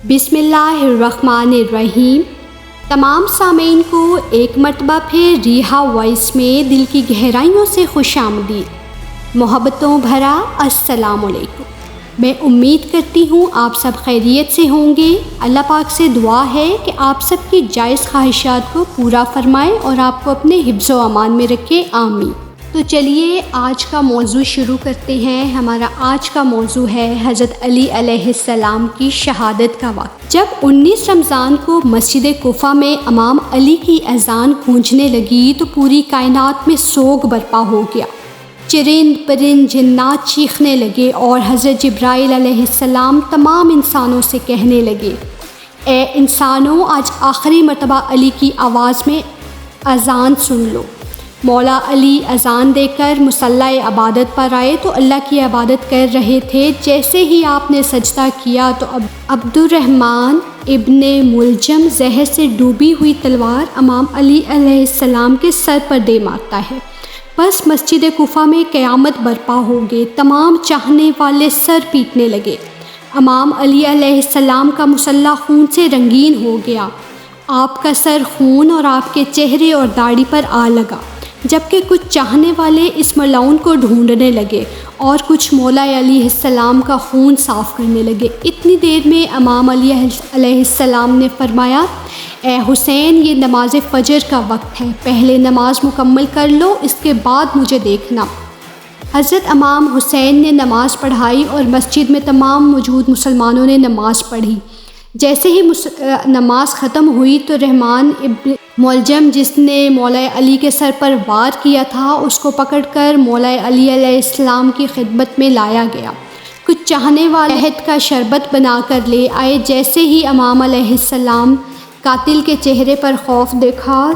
بسم اللہ الرحمن الرحیم۔ تمام سامعین کو ایک مرتبہ پھر ریحا وائس میں دل کی گہرائیوں سے خوش آمدید، محبتوں بھرا السلام علیکم۔ میں امید کرتی ہوں آپ سب خیریت سے ہوں گے۔ اللہ پاک سے دعا ہے کہ آپ سب کی جائز خواہشات کو پورا فرمائے اور آپ کو اپنے حفظ و امان میں رکھے، آمین۔ تو چلیے آج کا موضوع شروع کرتے ہیں۔ ہمارا آج کا موضوع ہے حضرت علی علیہ السلام کی شہادت کا وقت۔ جب 19 رمضان کو مسجد کوفہ میں امام علی کی اذان گونجنے لگی تو پوری کائنات میں سوگ برپا ہو گیا۔ چرند پرند جنات چیخنے لگے اور حضرت جبرائیل علیہ السلام تمام انسانوں سے کہنے لگے، اے انسانوں، آج آخری مرتبہ علی کی آواز میں اذان سن لو۔ مولا علی اذان دے کر مصلی عبادت پر آئے تو اللہ کی عبادت کر رہے تھے۔ جیسے ہی آپ نے سجدہ کیا تو عبد الرحمن ابن ملجم زہر سے ڈوبی ہوئی تلوار امام علی علیہ السلام کے سر پر دے مارتا ہے۔ بس مسجد کوفہ میں قیامت برپا ہو گئی۔ تمام چاہنے والے سر پیٹنے لگے۔ امام علی علیہ السلام کا مصلی خون سے رنگین ہو گیا۔ آپ کا سر خون اور آپ کے چہرے اور داڑھی پر آ لگا، جبکہ کچھ چاہنے والے اس ملعون کو ڈھونڈنے لگے اور کچھ مولا علیہ السلام کا خون صاف کرنے لگے۔ اتنی دیر میں امام علی علیہ السلام نے فرمایا، اے حسین، یہ نماز فجر کا وقت ہے، پہلے نماز مکمل کر لو، اس کے بعد مجھے دیکھنا۔ حضرت امام حسین نے نماز پڑھائی اور مسجد میں تمام موجود مسلمانوں نے نماز پڑھی۔ جیسے ہی نماز ختم ہوئی تو رحمان ابن ملجم، جس نے مولا علی کے سر پر وار کیا تھا، اس کو پکڑ کر مولا علی علیہ السلام کی خدمت میں لایا گیا۔ کچھ چاہنے والے عہد کا شربت بنا کر لے آئے۔ جیسے ہی امام علیہ السلام قاتل کے چہرے پر خوف دیکھا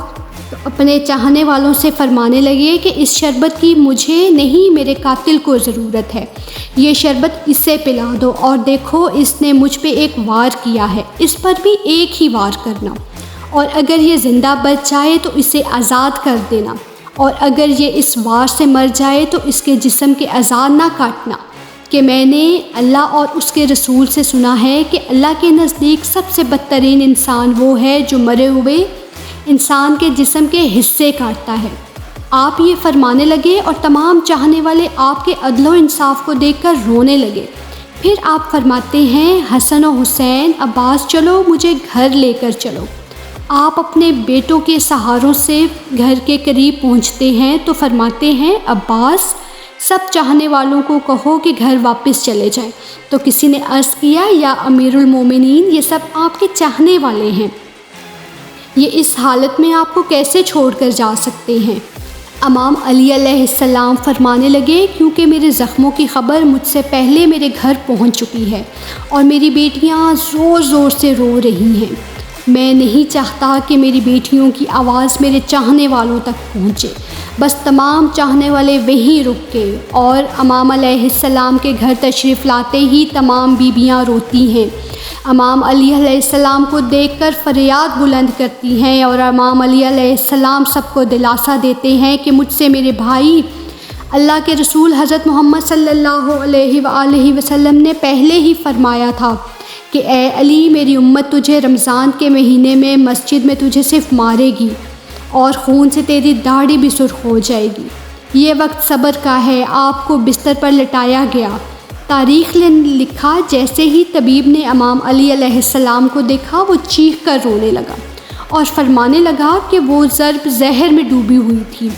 تو اپنے چاہنے والوں سے فرمانے لگے کہ اس شربت کی مجھے نہیں، میرے قاتل کو ضرورت ہے، یہ شربت اسے پلا دو، اور دیکھو اس نے مجھ پہ ایک وار کیا ہے، اس پر بھی ایک ہی وار کرنا، اور اگر یہ زندہ بچ جائے تو اسے آزاد کر دینا، اور اگر یہ اس وار سے مر جائے تو اس کے جسم کے اعضاء نہ کاٹنا، کہ میں نے اللہ اور اس کے رسول سے سنا ہے کہ اللہ کے نزدیک سب سے بدترین انسان وہ ہے جو مرے ہوئے انسان کے جسم کے حصے کاٹتا ہے۔ آپ یہ فرمانے لگے اور تمام چاہنے والے آپ کے عدل و انصاف کو دیکھ کر رونے لگے۔ پھر آپ فرماتے ہیں، حسن و حسین، عباس، چلو مجھے گھر لے کر چلو۔ آپ اپنے بیٹوں کے سہاروں سے گھر کے قریب پہنچتے ہیں تو فرماتے ہیں، عباس، سب چاہنے والوں کو کہو کہ گھر واپس چلے جائیں۔ تو کسی نے عرض کیا، یا امیر المومنین، یہ سب آپ کے چاہنے والے ہیں، یہ اس حالت میں آپ کو کیسے چھوڑ کر جا سکتے ہیں؟ امام علی علیہ السلام فرمانے لگے، کیونکہ میرے زخموں کی خبر مجھ سے پہلے میرے گھر پہنچ چکی ہے اور میری بیٹیاں زور زور سے رو رہی ہیں۔ میں نہیں چاہتا کہ میری بیٹیوں کی آواز میرے چاہنے والوں تک پہنچے۔ بس تمام چاہنے والے وہیں رک گئے اور امام علیہ السلام کے گھر تشریف لاتے ہی تمام بیویاں روتی ہیں، امام علی علیہ السلام کو دیکھ کر فریاد بلند کرتی ہیں، اور امام علی علیہ السلام سب کو دلاسا دیتے ہیں کہ مجھ سے میرے بھائی اللہ کے رسول حضرت محمد صلی اللہ علیہ وآلہ وسلم نے پہلے ہی فرمایا تھا کہ اے علی، میری امت تجھے رمضان کے مہینے میں مسجد میں تجھے صرف مارے گی اور خون سے تیری داڑھی بھی سرخ ہو جائے گی۔ یہ وقت صبر کا ہے۔ آپ کو بستر پر لٹایا گیا۔ تاریخ نے لکھا، جیسے ہی طبیب نے امام علی علیہ السلام کو دیکھا وہ چیخ کر رونے لگا اور فرمانے لگا کہ وہ ضرب زہر میں ڈوبی ہوئی تھی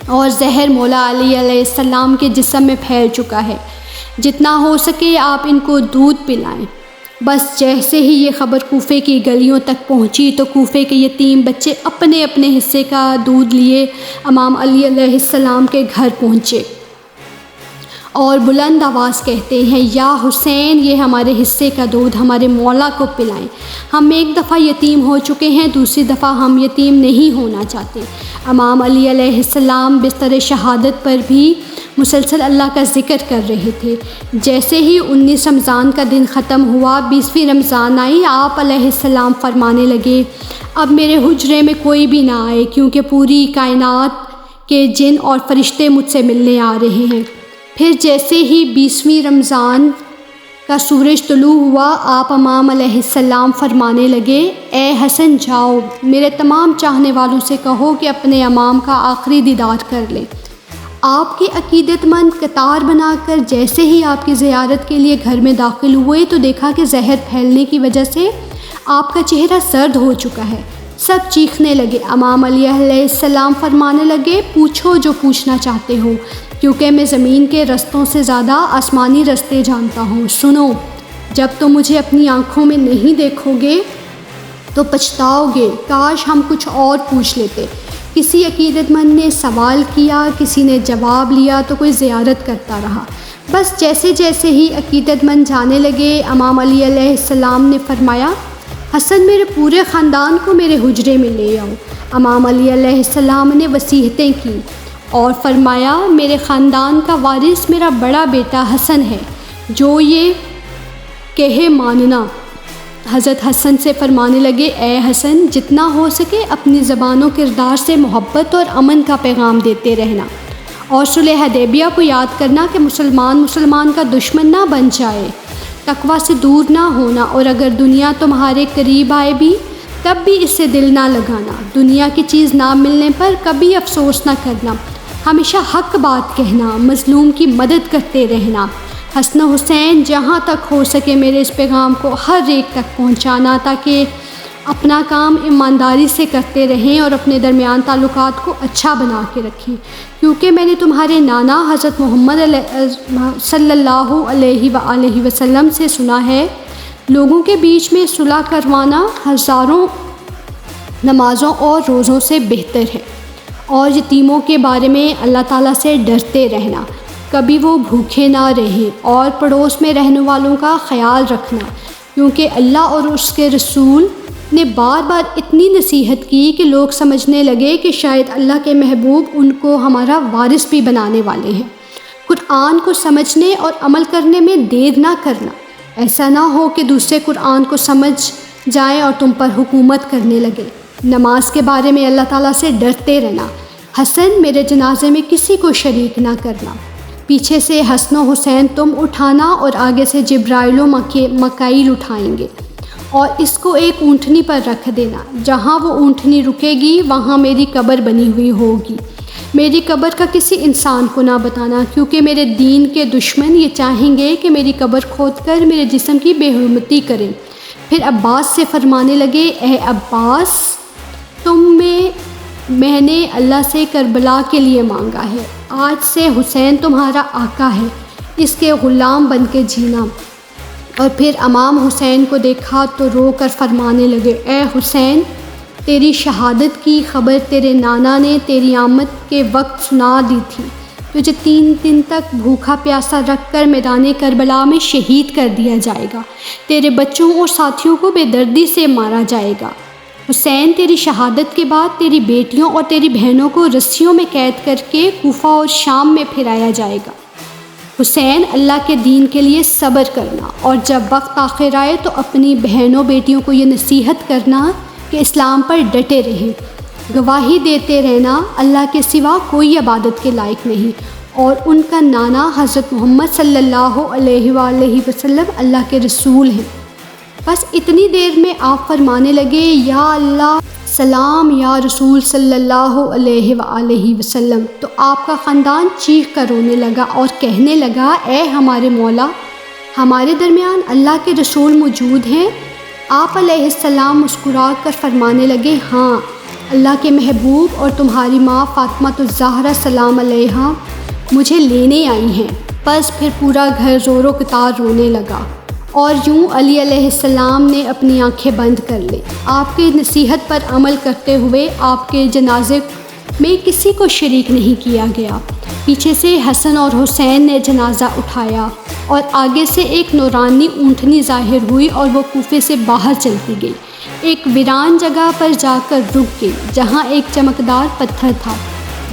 اور زہر مولا علی علیہ السلام کے جسم میں پھیل چکا ہے، جتنا ہو سکے آپ ان کو دودھ پلائیں۔ بس جیسے ہی یہ خبر کوفے کی گلیوں تک پہنچی تو کوفے کے یتیم بچے اپنے اپنے حصے کا دودھ لیے امام علی علیہ السلام کے گھر پہنچے اور بلند آواز کہتے ہیں، یا حسین، یہ ہمارے حصے کا دودھ ہمارے مولا کو پلائیں، ہم ایک دفعہ یتیم ہو چکے ہیں، دوسری دفعہ ہم یتیم نہیں ہونا چاہتے۔ امام علی علیہ السلام بستر شہادت پر بھی مسلسل اللہ کا ذکر کر رہے تھے۔ جیسے ہی 19 رمضان کا دن ختم ہوا، 20ویں رمضان آئی، آپ علیہ السلام فرمانے لگے، اب میرے حجرے میں کوئی بھی نہ آئے، کیونکہ پوری کائنات کے جن اور فرشتے مجھ سے ملنے آ رہے ہیں۔ پھر جیسے ہی 20ویں رمضان کا سورج طلوع ہوا، آپ امام علیہ السلام فرمانے لگے، اے حسن جاؤ، میرے تمام چاہنے والوں سے کہو کہ اپنے امام کا آخری دیدار کر لیں۔ آپ کے عقیدت مند قطار بنا کر جیسے ہی آپ کی زیارت کے لیے گھر میں داخل ہوئے تو دیکھا کہ زہر پھیلنے کی وجہ سے آپ کا چہرہ سرد ہو چکا ہے۔ سب چیخنے لگے۔ امام علیہ السلام فرمانے لگے، پوچھو جو پوچھنا چاہتے ہو، کیونکہ میں زمین کے رستوں سے زیادہ آسمانی رستے جانتا ہوں۔ سنو، جب تم مجھے اپنی آنکھوں میں نہیں دیکھو گے تو پچھتاؤ گے، کاش ہم کچھ اور پوچھ لیتے۔ کسی عقیدت مند نے سوال کیا، کسی نے جواب لیا تو کوئی زیارت کرتا رہا۔ بس جیسے جیسے ہی عقیدت مند جانے لگے، امام علی علیہ السلام نے فرمایا، حسن میرے پورے خاندان کو میرے حجرے میں لے آؤ۔ امام علی علیہ السلام نے وصیتیں کی اور فرمایا، میرے خاندان کا وارث میرا بڑا بیٹا حسن ہے، جو یہ کہے ماننا۔ حضرت حسن سے فرمانے لگے، اے حسن، جتنا ہو سکے اپنی زبان و کردار سے محبت اور امن کا پیغام دیتے رہنا، اور صلح حدیبیہ کو یاد کرنا کہ مسلمان کا دشمن نہ بن جائے، تقویٰ سے دور نہ ہونا، اور اگر دنیا تمہارے قریب آئے بھی تب بھی اس سے دل نہ لگانا، دنیا کی چیز نہ ملنے پر کبھی افسوس نہ کرنا، ہمیشہ حق بات کہنا، مظلوم کی مدد کرتے رہنا۔ حسن و حسین، جہاں تک ہو سکے میرے اس پیغام کو ہر ایک تک پہنچانا، تاکہ اپنا کام ایمانداری سے کرتے رہیں اور اپنے درمیان تعلقات کو اچھا بنا کے رکھیں، کیونکہ میں نے تمہارے نانا حضرت محمد صلی اللہ علیہ وآلہ وسلم سے سنا ہے، لوگوں کے بیچ میں صلح کروانا ہزاروں نمازوں اور روزوں سے بہتر ہے، اور یتیموں کے بارے میں اللہ تعالیٰ سے ڈرتے رہنا، کبھی وہ بھوکے نہ رہیں، اور پڑوس میں رہنے والوں کا خیال رکھنا، کیونکہ اللہ اور اس کے رسول نے بار بار اتنی نصیحت کی کہ لوگ سمجھنے لگے کہ شاید اللہ کے محبوب ان کو ہمارا وارث بھی بنانے والے ہیں۔ قرآن کو سمجھنے اور عمل کرنے میں دیر نہ کرنا، ایسا نہ ہو کہ دوسرے قرآن کو سمجھ جائیں اور تم پر حکومت کرنے لگے۔ نماز کے بارے میں اللہ تعالیٰ سے ڈرتے رہنا۔ حسن، میرے جنازے میں کسی کو شریک نہ کرنا، پیچھے سے حسن و حسین تم اٹھانا اور آگے سے جبرائیل و مکائیل اٹھائیں گے، اور اس کو ایک اونٹنی پر رکھ دینا، جہاں وہ اونٹنی رکے گی وہاں میری قبر بنی ہوئی ہوگی۔ میری قبر کا کسی انسان کو نہ بتانا، کیونکہ میرے دین کے دشمن یہ چاہیں گے کہ میری قبر کھود کر میرے جسم کی بے حرمتی کریں۔ پھر عباس سے فرمانے لگے، اے عباس، میں نے اللہ سے کربلا کے لیے مانگا ہے، آج سے حسین تمہارا آقا ہے، اس کے غلام بن کے جینا۔ اور پھر امام حسین کو دیکھا تو رو کر فرمانے لگے، اے حسین، تیری شہادت کی خبر تیرے نانا نے تیری آمد کے وقت سنا دی تھی، تجھے 3 دن تک بھوکا پیاسا رکھ کر میدان کربلا میں شہید کر دیا جائے گا، تیرے بچوں اور ساتھیوں کو بے دردی سے مارا جائے گا۔ حسین، تیری شہادت کے بعد تیری بیٹیوں اور تیری بہنوں کو رسیوں میں قید کر کے کوفہ اور شام میں پھرایا جائے گا۔ حسین، اللہ کے دین کے لیے صبر کرنا، اور جب وقت آخر آئے تو اپنی بہنوں بیٹیوں کو یہ نصیحت کرنا کہ اسلام پر ڈٹے رہیں، گواہی دیتے رہنا اللہ کے سوا کوئی عبادت کے لائق نہیں، اور ان کا نانا حضرت محمد صلی اللہ علیہ وآلہ وسلم اللہ کے رسول ہیں۔ بس اتنی دیر میں آپ فرمانے لگے، یا اللہ سلام یا رسول صلی اللہ علیہ وآلہ وسلم، تو آپ کا خاندان چیخ کر رونے لگا اور کہنے لگا، اے ہمارے مولا، ہمارے درمیان اللہ کے رسول موجود ہیں؟ آپ علیہ السلام مسکرا کر فرمانے لگے، ہاں، اللہ کے محبوب اور تمہاری ماں فاطمہ الزہرا سلام علیہا مجھے لینے آئی ہیں۔ بس پھر پورا گھر زور و قطار رونے لگا، اور یوں علی علیہ السلام نے اپنی آنکھیں بند کر لی۔ آپ کی نصیحت پر عمل کرتے ہوئے آپ کے جنازے میں کسی کو شریک نہیں کیا گیا۔ پیچھے سے حسن اور حسین نے جنازہ اٹھایا، اور آگے سے ایک نورانی اونٹنی ظاہر ہوئی اور وہ کوفے سے باہر چلتی گئی، ایک ویران جگہ پر جا کر رک گئی جہاں ایک چمکدار پتھر تھا۔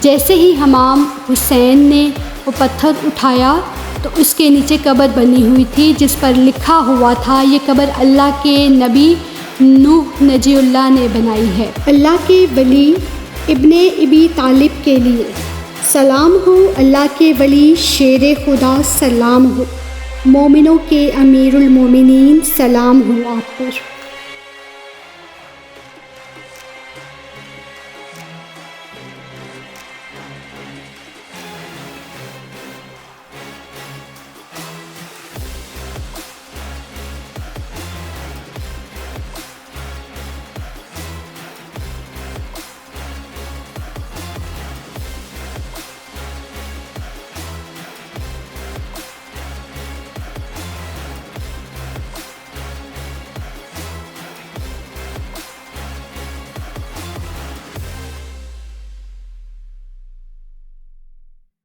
جیسے ہی امام حسین نے وہ پتھر اٹھایا تو اس کے نیچے قبر بنی ہوئی تھی، جس پر لکھا ہوا تھا، یہ قبر اللہ کے نبی نوح نجی اللہ نے بنائی ہے، اللہ کے ولی ابن ابی طالب کے لیے، سلام ہو اللہ کے ولی شیر خدا، سلام ہو مومنوں کے امیر المومنین سلام ہو آپ پر۔